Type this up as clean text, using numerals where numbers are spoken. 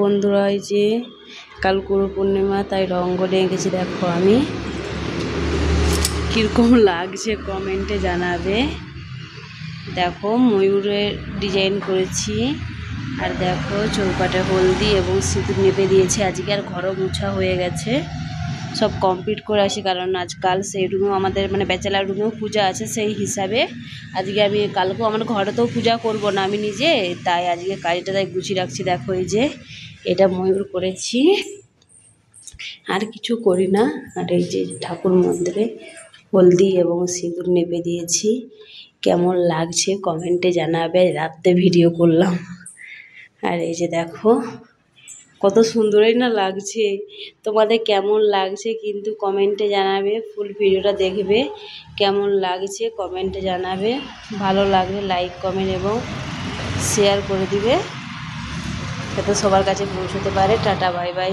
বন্ধুরা, এই যে কাল গুরু পূর্ণিমা, তাই রঙ্গোলি এঁকেছি। দেখো আমি কীরকম লাগছে কমেন্টে জানাবে। দেখো ময়ূরের ডিজাইন করেছি, আর দেখো চৌকাটে হলদি এবং সিঁদুর নেপে দিয়েছি। আজকে আর ঘরও মুছা হয়ে গেছে, সব কমপ্লিট করে আসি, কারণ আজকাল সেই রুমেও আমাদের ব্যাচেলার রুমেও পূজা আছে। সেই হিসাবে আজকে আমি কালকেও আমার ঘরেতেও পূজা করব না আমি নিজে, তাই আজকে কাজটা তাই গুছিয়ে রাখছি। দেখো এই যে এটা ময়ূর করেছি, আর কিছু করি না। আর এই যে ঠাকুর মন্দিরে হলদি এবং সিঁদুর নেপে দিয়েছি। কেমন লাগছে কমেন্টে জানাবে। রাত্রে ভিডিও করলাম, আর এই যে দেখো কত সুন্দরই না লাগছে। তোমাদের কেমন লাগছে কিন্তু কমেন্টে জানাবে। ফুল ভিডিওটা দেখবে, কেমন লাগছে কমেন্টে জানাবে। ভালো লাগলে লাইক কমেন্ট এবং শেয়ার করে দিবে, যাতে সবার কাছে পৌঁছতে পারে। Tata, bye bye.